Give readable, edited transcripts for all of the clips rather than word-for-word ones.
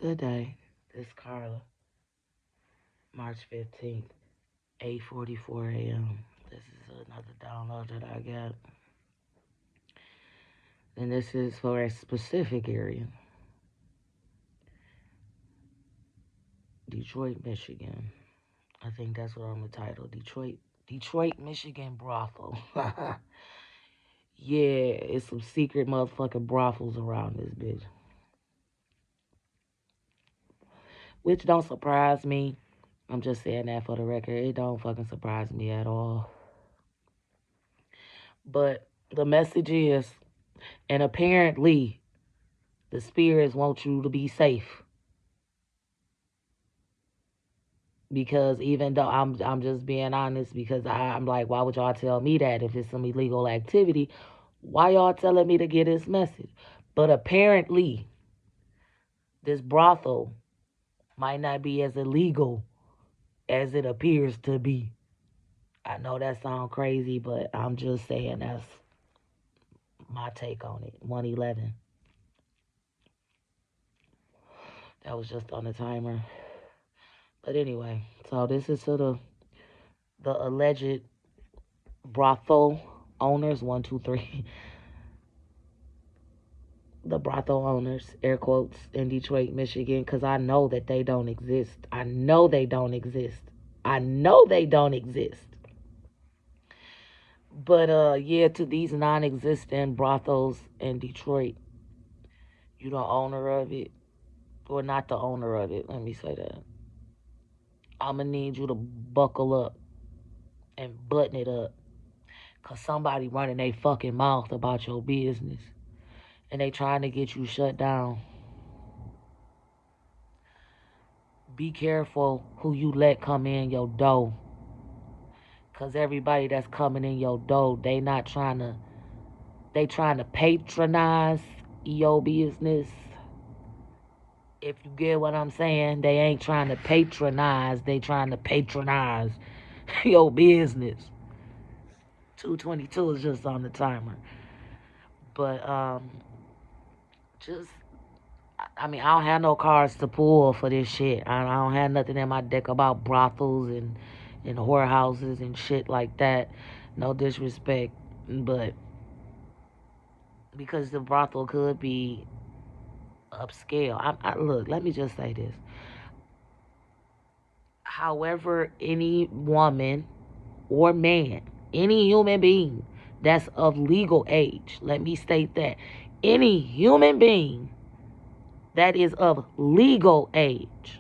Good day. This is Carla. March 15th, 8:44 a.m. This is another download that I got. And this is for a specific area. Detroit, Michigan. I think that's what I'm gonna title. Detroit, Michigan brothel. Yeah, it's some secret motherfucking brothels around this bitch. Which don't surprise me. I'm just saying that for the record. It don't fucking surprise me at all. But the message is, and apparently the spirits want you to be safe. Because even though I'm just being honest, because I'm like, why would y'all tell me that if it's some illegal activity? Why y'all telling me to get this message? But apparently, this brothel might not be as illegal as it appears to be. I know that sounds crazy, but I'm just saying that's my take on it. 111. That was just on the timer. But anyway, so this is to the alleged brothel owners. One, two, three. The brothel owners, air quotes, in Detroit, Michigan, because I know that they don't exist. I know they don't exist. I know they don't exist. But yeah, to these non-existent brothels in Detroit, you the owner of it, or not the owner of it. Let me say that. I'ma need you to buckle up and button it up, cause somebody running their fucking mouth about your business, and they trying to get you shut down. Be careful who you let come in your door. Cause everybody that's coming in your door, they trying to patronize your business. If you get what I'm saying, they ain't trying to patronize, they trying to patronize your business. 222 is just on the timer. But just I mean, I don't have no cards to pull for this shit. I don't have nothing in my deck about brothels and whorehouses and shit like that. No disrespect, but because the brothel could be upscale. Look, let me just say this. However, any woman or man, any human being that's of legal age, let me state that. Any human being that is of legal age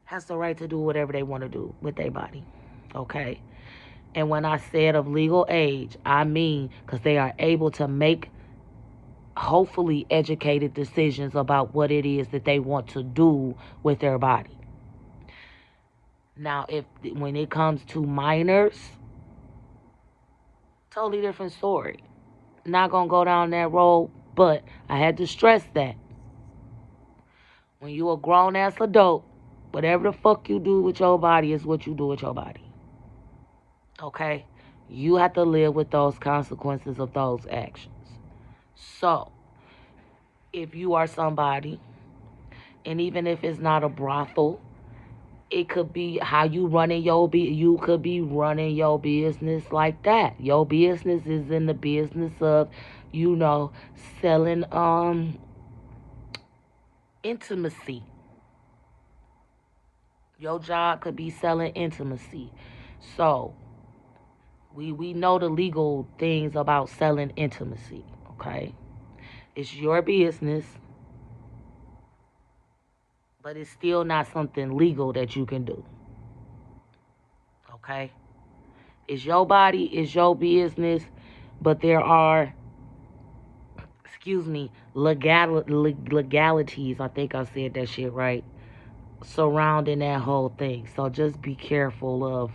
has the right to do whatever they want to do with their body. Okay? And when I said of legal age, I mean because they are able to make hopefully educated decisions about what it is that they want to do with their body. Now, if when it comes to minors, totally different story. Not gonna go down that road, but I had to stress that when you a grown ass adult, whatever the fuck you do with your body is what you do with your body. Okay? You have to live with those consequences of those actions. So, if you are somebody, and even if it's not a brothel, it could be how you running you could be running your business like that. Your business is in the business of, you know, selling intimacy. Your job could be selling intimacy. So we know the legal things about selling intimacy, okay? It's your business, but it's still not something legal that you can do. Okay? It's your body, it's your business, but there are, excuse me, legalities. I think I said that shit right. Surrounding that whole thing. So just be careful of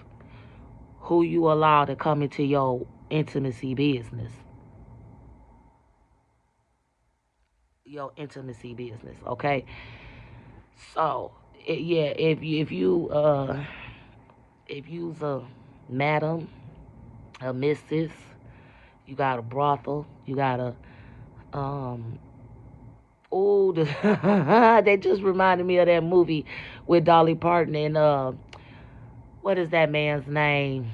who you allow to come into your intimacy business. Your intimacy business, okay? So, yeah, if you's a madam, a missus, you got a brothel, you got a um they just reminded me of that movie with Dolly Parton and what is that man's name?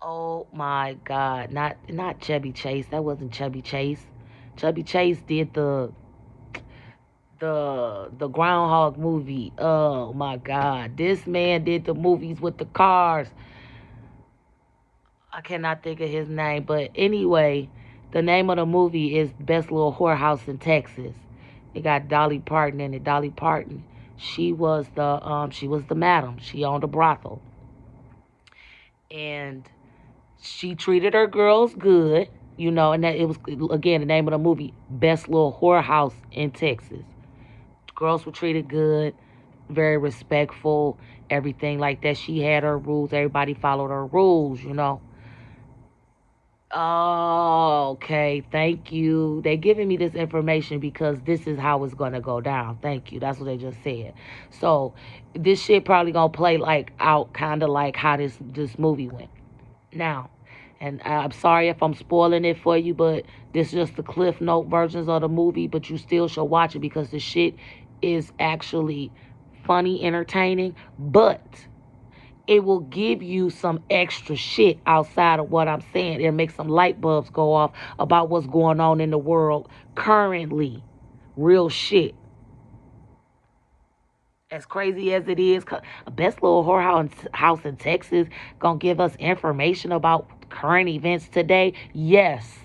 Oh my God, not Chevy Chase. That wasn't Chevy Chase. Chevy Chase did the Groundhog movie. Oh my God, this man did the movies with the cars. I cannot think of his name, but anyway, the name of the movie is Best Little Whorehouse in Texas. It got Dolly Parton in it. Dolly Parton, she was the madam. She owned a brothel, and she treated her girls good, and that it was again the name of the movie, Best Little Whorehouse in Texas. Girls were treated good, very respectful, everything like that. She had her rules. Everybody followed her rules. Oh, okay. Thank you. They giving me this information because this is how it's gonna go down. Thank you. That's what they just said. So this shit probably gonna play like out kind of like how this movie went. Now, and I'm sorry if I'm spoiling it for you, but this is just the Cliff Note versions of the movie, but you still should watch it because the shit is actually funny, entertaining, but it will give you some extra shit outside of what I'm saying. It'll make some light bulbs go off about what's going on in the world currently. Real shit. As crazy as it is, Best Little Whorehouse in Texas gonna give us information about current events today. Yes.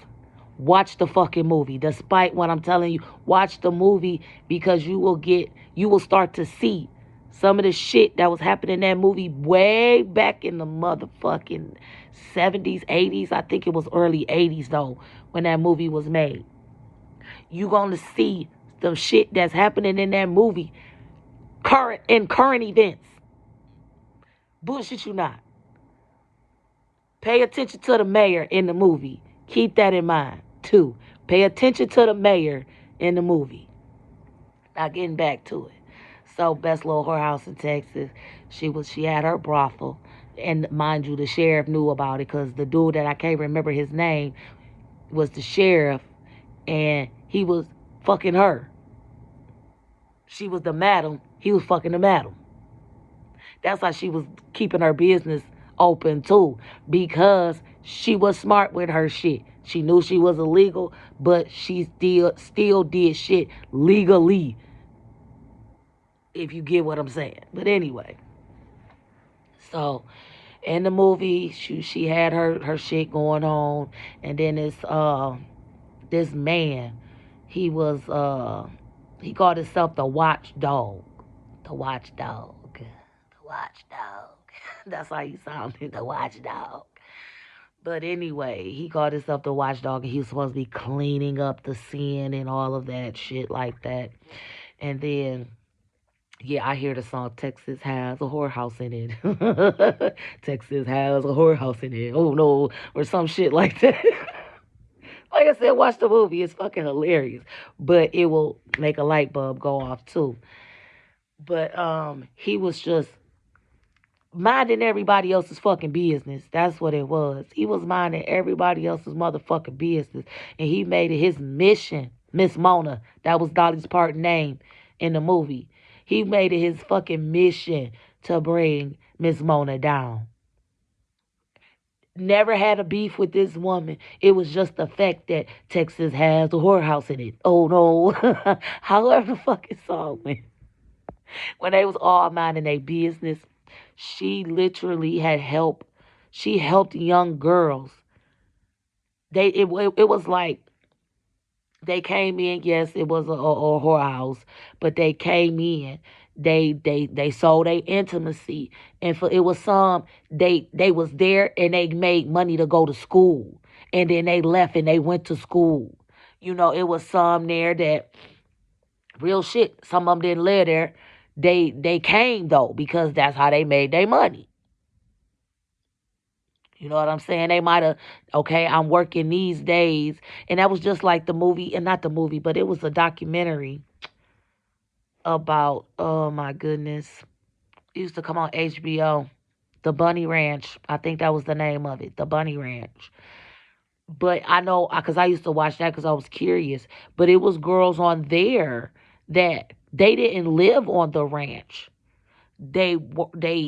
Watch the fucking movie. Despite what I'm telling you, watch the movie because you will start to see some of the shit that was happening in that movie way back in the motherfucking 70s, 80s. I think it was early 80s though when that movie was made. You gonna see the shit that's happening in that movie current events. Bullshit you not. Pay attention to the mayor in the movie. Keep that in mind, too. Pay attention to the mayor in the movie. Now, getting back to it. So, Best Little Whorehouse in Texas, she had her brothel. And mind you, the sheriff knew about it because the dude that I can't remember his name was the sheriff. And he was fucking her. She was the madam. He was fucking the madam. That's how she was keeping her business open too, because she was smart with her shit. She knew she was illegal, but she still did shit legally. If you get what I'm saying. But anyway, so in the movie, she had her shit going on, and then this man, he was he called himself the watchdog. The watchdog. The watchdog. That's how he sounded, the watchdog. But anyway, he called himself the watchdog and he was supposed to be cleaning up the sin and all of that shit like that. And then, yeah, I hear the song Texas has a whorehouse in it. Texas has a whorehouse in it. Oh no, or some shit like that. Like I said, watch the movie. It's fucking hilarious. But it will make a light bulb go off too. But he was just minding everybody else's fucking business. That's what it was. He was minding everybody else's motherfucking business. And he made it his mission. Miss Mona, that was Dolly's part name in the movie. He made it his fucking mission to bring Miss Mona down. Never had a beef with this woman. It was just the fact that Texas has a whorehouse in it. Oh no. However the fucking song went. When they was all minding their business, she literally had help. She helped young girls. It was like they came in. Yes, it was a whorehouse, but they came in. They sold their intimacy, and for it was some they was there and they made money to go to school, and then they left and they went to school. It was some there that real shit. Some of them didn't live there. They came though because that's how they made their money. You know what I'm saying? They might have, okay, I'm working these days. And that was just like the movie, and not the movie, but it was a documentary about, oh my goodness. It used to come on HBO. The Bunny Ranch. I think that was the name of it. The Bunny Ranch. But I know, because I used to watch that because I was curious. But it was girls on there that they didn't live on the ranch. They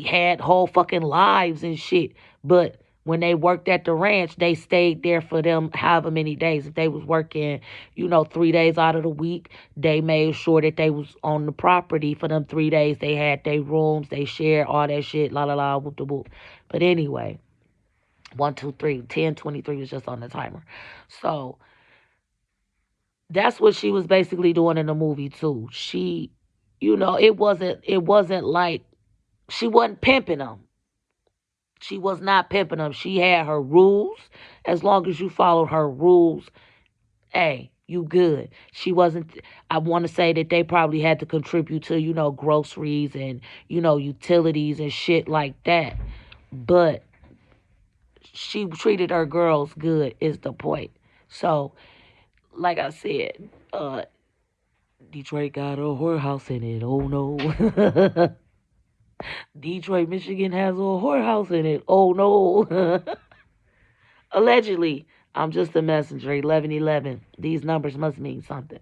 had whole fucking lives and shit. But when they worked at the ranch, they stayed there for them however many days. If they was working, 3 days out of the week, they made sure that they was on the property for them 3 days. They had their rooms, they shared all that shit, la la la, whoop the whoop. But anyway, 1, 2, 3, 10, 23 was just on the timer. So that's what she was basically doing in the movie too. She, it wasn't like she wasn't pimping them. She was not pimping them. She had her rules. As long as you followed her rules, hey, you good. She wasn't. I want to say that they probably had to contribute to, groceries and, utilities and shit like that. But she treated her girls good, is the point. So, like I said, Detroit got a whorehouse in it. Oh no. Detroit, Michigan has a whorehouse in it. Oh no. Allegedly, I'm just a messenger. 1111. These numbers must mean something.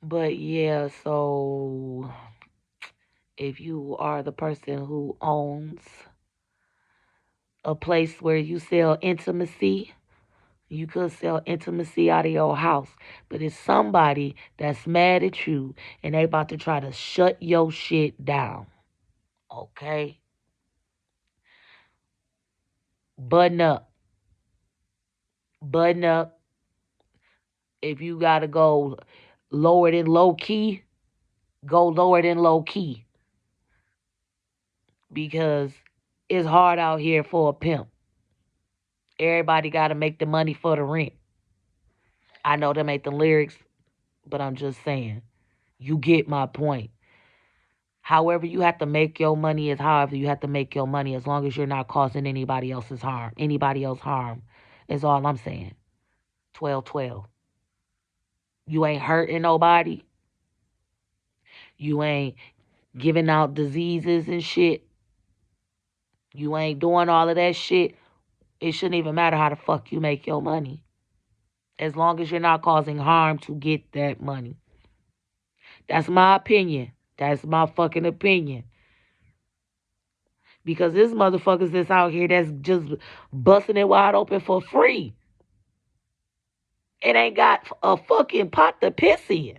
But yeah, so if you are the person who owns a place where you sell intimacy, you could sell intimacy out of your house. But it's somebody that's mad at you and they about to try to shut your shit down. Okay? Button up. Button up. If you gotta go lower than low key, go lower than low key. Because it's hard out here for a pimp. Everybody gotta make the money for the rent. I know them ain't the lyrics, but I'm just saying. You get my point. However you have to make your money is however you have to make your money, as long as you're not causing anybody else harm is all I'm saying. 12-12. You ain't hurting nobody. You ain't giving out diseases and shit. You ain't doing all of that shit. It shouldn't even matter how the fuck you make your money. As long as you're not causing harm to get that money. That's my opinion. That's my fucking opinion. Because there's motherfuckers that's out here that's just busting it wide open for free. It ain't got a fucking pot to piss in.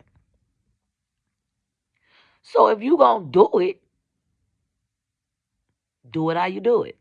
So if you gonna do it how you do it.